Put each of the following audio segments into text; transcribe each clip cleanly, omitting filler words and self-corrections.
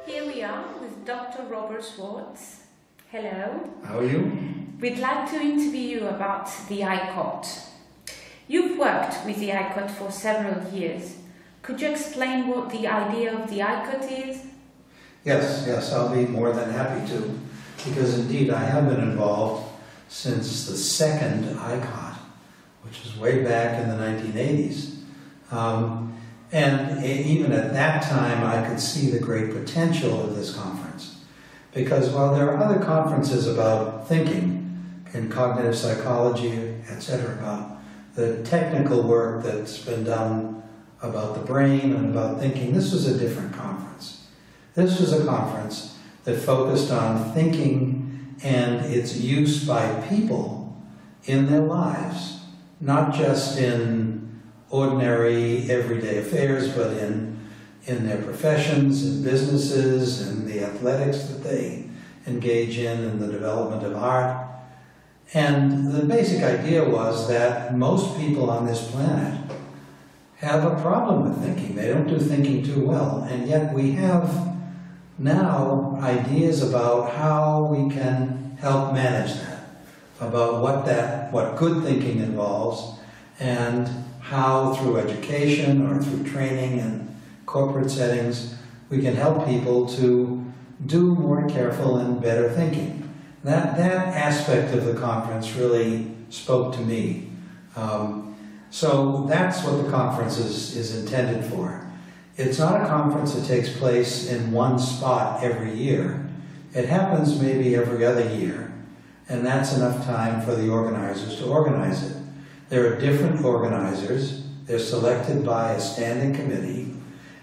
Here we are with Dr. Robert Swartz. Hello. How are you? We'd like to interview you about the Icot. You've worked with the Icot for several years. Could you explain what the idea of the Icot is? Yes, I'll be more than happy to, because indeed I have been involved since the second Icot, which was way back in the 1980s. And even at that time, I could see the great potential of this conference. Because while there are other conferences about thinking in cognitive psychology, etc., about the technical work that's been done about the brain and about thinking, this was a different conference. This was a conference that focused on thinking and its use by people in their lives, not just in ordinary, everyday affairs, but in their professions, in businesses, in the athletics that they engage in the development of art. And the basic idea was that most people on this planet have a problem with thinking. They don't do thinking too well, and yet we have now ideas about how we can help manage that, about what good thinking involves, and how through education or through training in corporate settings we can help people to do more careful and better thinking. That aspect of the conference really spoke to me. So that's what the conference is intended for. It's not a conference that takes place in one spot every year. It happens maybe every other year, and that's enough time for the organizers to organize it. There are different organizers. They're selected by a standing committee,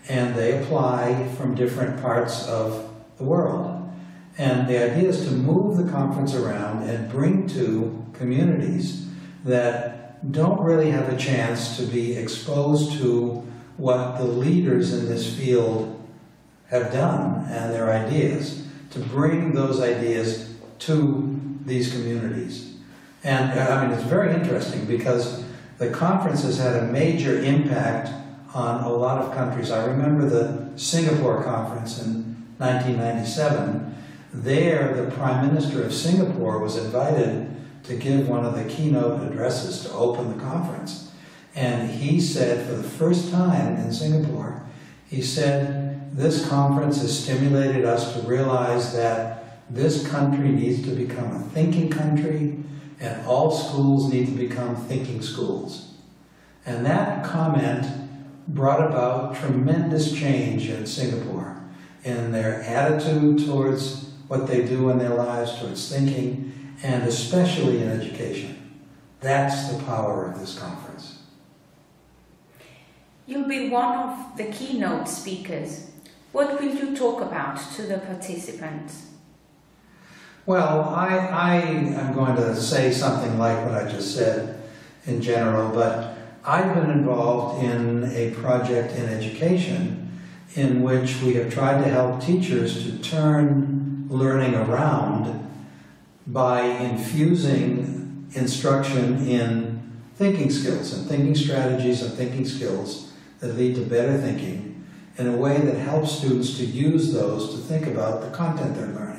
and they apply from different parts of the world. And the idea is to move the conference around and bring to communities that don't really have a chance to be exposed to what the leaders in this field have done and their ideas, to bring those ideas to these communities. And I mean, it's very interesting because the conference has had a major impact on a lot of countries. I remember the Singapore conference in 1997. There, the Prime Minister of Singapore was invited to give one of the keynote addresses to open the conference. And he said, for the first time in Singapore, he said, this conference has stimulated us to realize that this country needs to become a thinking country, and all schools need to become thinking schools. And that comment brought about tremendous change in Singapore in their attitude towards what they do in their lives, towards thinking, and especially in education. That's the power of this conference. You'll be one of the keynote speakers. What will you talk about to the participants? Well, I am going to say something like what I just said in general, but I've been involved in a project in education in which we have tried to help teachers to turn learning around by infusing instruction in thinking skills and thinking strategies and thinking skills that lead to better thinking in a way that helps students to use those to think about the content they're learning.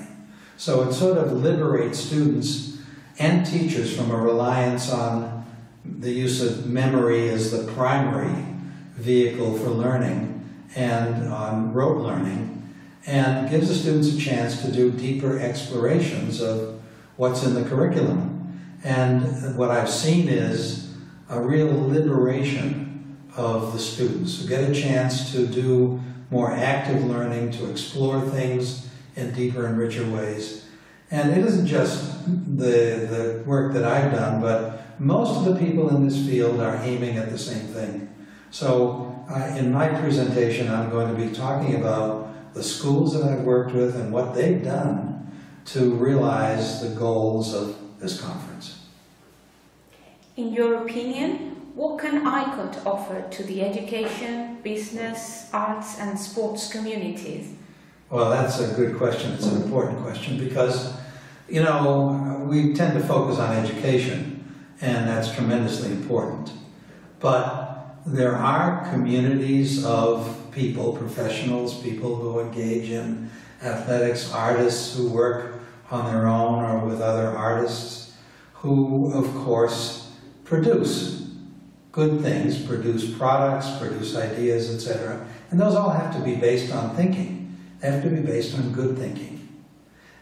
So it sort of liberates students and teachers from a reliance on the use of memory as the primary vehicle for learning and on rote learning, and gives the students a chance to do deeper explorations of what's in the curriculum. And what I've seen is a real liberation of the students who get a chance to do more active learning, to explore things in deeper and richer ways. And it isn't just the work that I've done, but most of the people in this field are aiming at the same thing. So in my presentation, I'm going to be talking about the schools that I've worked with and what they've done to realize the goals of this conference. In your opinion, what can Icot offer to the education, business, arts and sports communities? Well, that's a good question. It's an important question because, you know, we tend to focus on education, and that's tremendously important. But there are communities of people, professionals, people who engage in athletics, artists who work on their own or with other artists, who, of course, produce good things, produce products, produce ideas, etc. And those all have to be based on thinking. They have to be based on good thinking.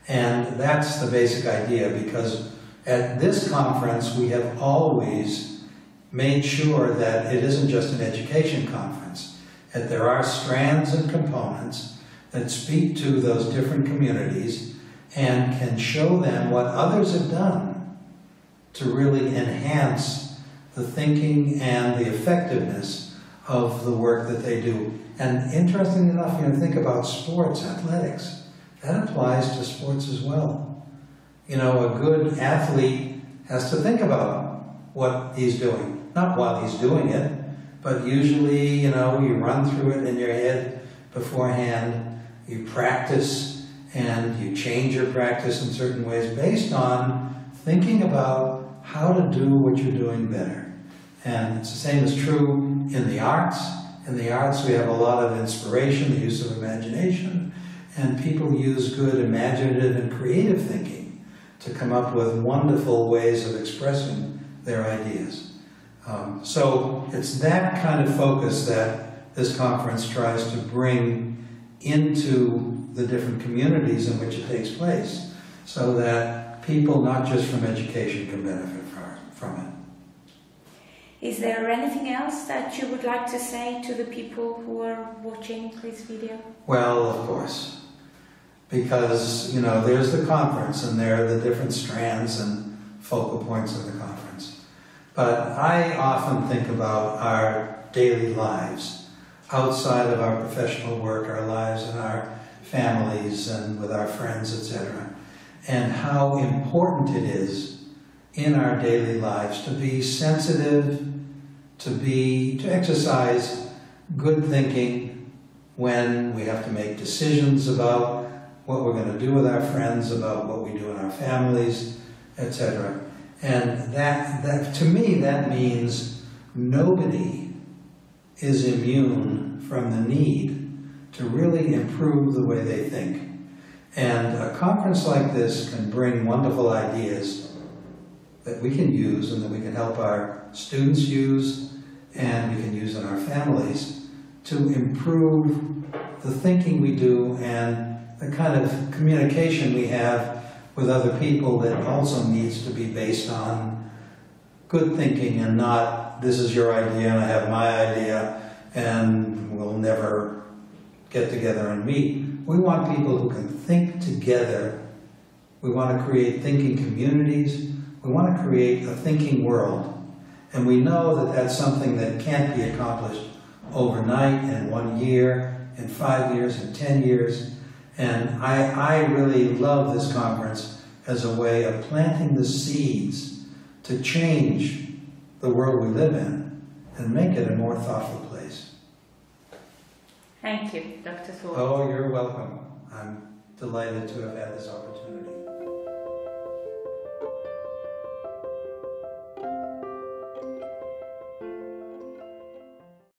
And that's the basic idea, because at this conference we have always made sure that it isn't just an education conference, that there are strands and components that speak to those different communities and can show them what others have done to really enhance the thinking and the effectiveness of the work that they do. And interestingly enough, think about sports, athletics. That applies to sports as well. A good athlete has to think about what he's doing. Not while he's doing it, but usually, you run through it in your head beforehand, you practice, and you change your practice in certain ways based on thinking about how to do what you're doing better. And it's the same is true in the arts. In the arts, we have a lot of inspiration, the use of imagination, and people use good imaginative and creative thinking to come up with wonderful ways of expressing their ideas. So it's that kind of focus that this conference tries to bring into the different communities in which it takes place, so that people, not just from education, can benefit from it. Is there anything else that you would like to say to the people who are watching this video? Well, of course, because, there's the conference and there are the different strands and focal points of the conference. But I often think about our daily lives, outside of our professional work, our lives in our families and with our friends, etc., and how important it is in our daily lives to be sensitive, to exercise good thinking when we have to make decisions about what we're going to do with our friends, about what we do in our families, etc. And that to me, that means nobody is immune from the need to really improve the way they think. And a conference like this can bring wonderful ideas that we can use and that we can help our students use and we can use in our families to improve the thinking we do and the kind of communication we have with other people that also needs to be based on good thinking and not, this is your idea and I have my idea and we'll never get together and meet. We want people who can think together. We want to create thinking communities. We want to create a thinking world. And we know that that's something that can't be accomplished overnight, in 1 year, in 5 years, in 10 years. And I really love this conference as a way of planting the seeds to change the world we live in and make it a more thoughtful place. Thank you, Dr. Swartz. Oh, you're welcome. I'm delighted to have had this opportunity.